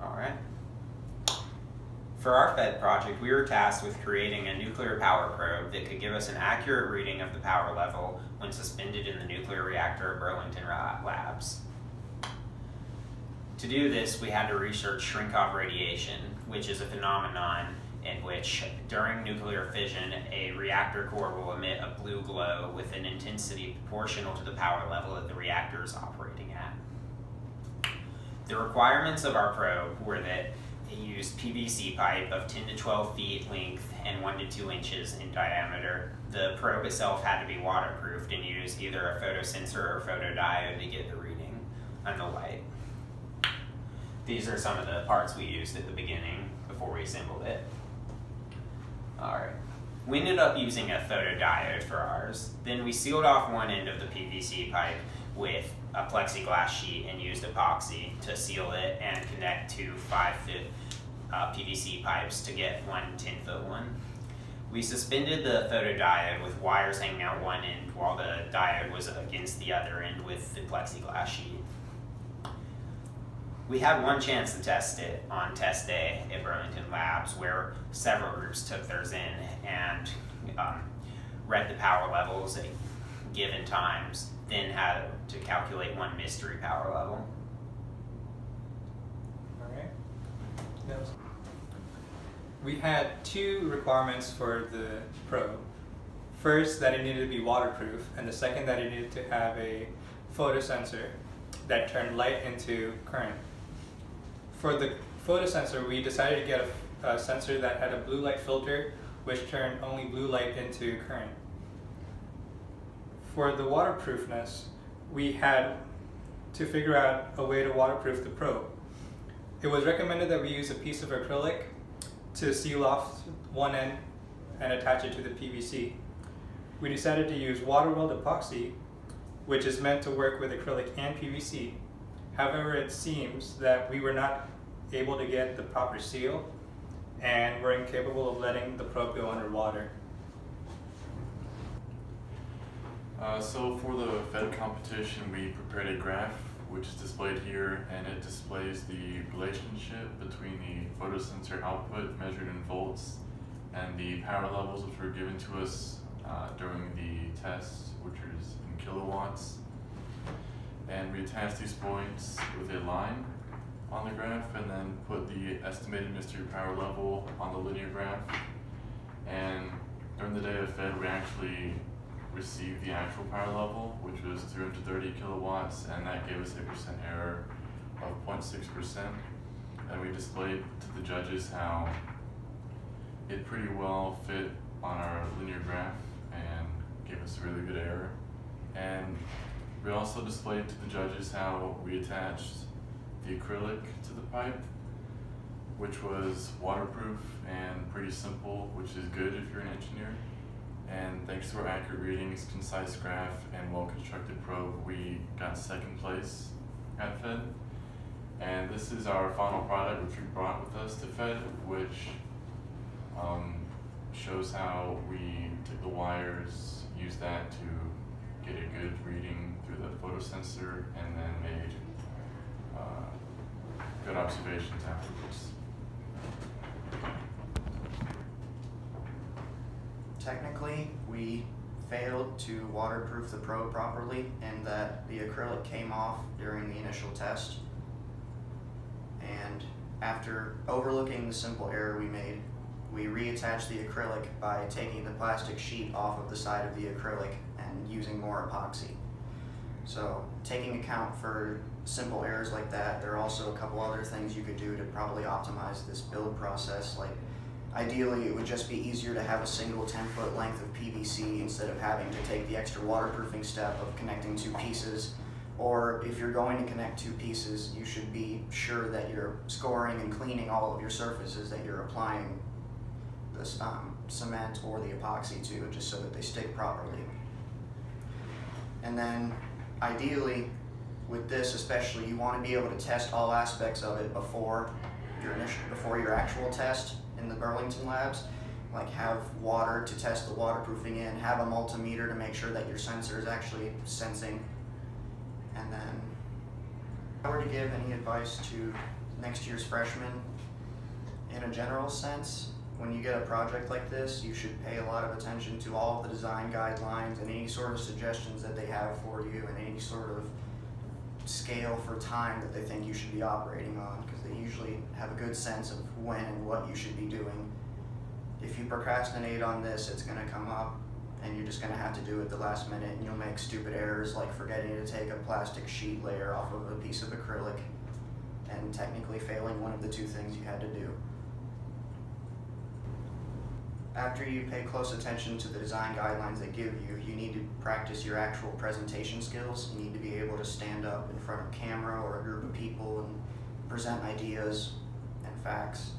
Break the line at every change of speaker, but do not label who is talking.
Alright. For our FEDD project, we were tasked with creating a nuclear power probe that could give us an accurate reading of the power level when suspended in the nuclear reactor at Burlington Labs. To do this, we had to research shrink-off radiation, which is a phenomenon in which, during nuclear fission, a reactor core will emit a blue glow with an intensity proportional to the power level that the reactor is operating at. The requirements of our probe were that it used PVC pipe of 10 to 12 feet length and 1 to 2 inches in diameter. The probe itself had to be waterproofed and use either a photosensor or photodiode to get the reading on the light. These are some of the parts we used at the beginning before we assembled it. Alright, we ended up using a photodiode for ours. Then we sealed off one end of the PVC pipe with a plexiglass sheet and used epoxy to seal it and connect two 5-foot PVC pipes to get one 10-foot one. We suspended the photodiode with wires hanging out one end while the diode was against the other end with the plexiglass sheet. We had one chance to test it on test day at Burlington Labs, where several groups took theirs in and read the power levels at given times, then had to calculate one mystery power level.
Okay. We had two requirements for the probe. First, that it needed to be waterproof, and the second, that it needed to have a photosensor that turned light into current. For the photosensor, we decided to get a sensor that had a blue light filter which turned only blue light into current. For the waterproofness, we had to figure out a way to waterproof the probe. It was recommended that we use a piece of acrylic to seal off one end and attach it to the PVC. We decided to use water-weld epoxy, which is meant to work with acrylic and PVC. However, it seems that we were not able to get the proper seal and were incapable of letting the probe go underwater.
So for the FEDD competition, we prepared a graph which is displayed here, and it displays the relationship between the photosensor output measured in volts and the power levels which were given to us during the test, which is in kilowatts. And we attach these points with a line on the graph and then put the estimated mystery power level on the linear graph. And during the day of FEDD, we actually received the actual power level, which was 330 kilowatts, and that gave us a percent error of 0.6%. And we displayed to the judges how it pretty well fit on our linear graph and gave us a really good error. And we also displayed to the judges how we attached the acrylic to the pipe, which was waterproof and pretty simple, which is good if you're an engineer. And thanks to our accurate readings, concise graph, and well-constructed probe, we got second place at FEDD. And this is our final product, which we brought with us to FEDD, which shows how we took the wires, used that to get a good reading through the photosensor, and then made good observations afterwards.
Technically, we failed to waterproof the probe properly, in that the acrylic came off during the initial test. And after overlooking the simple error we made, we reattached the acrylic by taking the plastic sheet off of the side of the acrylic and using more epoxy. So, taking account for simple errors like that, there are also a couple other things you could do to probably optimize this build process. Like, ideally, it would just be easier to have a single 10-foot length of PVC instead of having to take the extra waterproofing step of connecting two pieces. Or if you're going to connect two pieces, you should be sure that you're scoring and cleaning all of your surfaces that you're applying the cement or the epoxy to, just so that they stick properly. And then, ideally, with this especially, you want to be able to test all aspects of it before your actual test in the Burlington Labs. Like, have water to test the waterproofing in, have a multimeter to make sure that your sensor is actually sensing. And then, if I were to give any advice to next year's freshmen, in a general sense, when you get a project like this, you should pay a lot of attention to all of the design guidelines and any sort of suggestions that they have for you and any sort of scale for time that they think you should be operating on, because they usually have a good sense of when and what you should be doing. If you procrastinate on this, it's going to come up and you're just going to have to do it the last minute, and you'll make stupid errors like forgetting to take a plastic sheet layer off of a piece of acrylic and technically failing one of the two things you had to do. After you pay close attention to the design guidelines they give you, you need to practice your actual presentation skills. You need to be able to stand up in front of a camera or a group of people and present ideas and facts.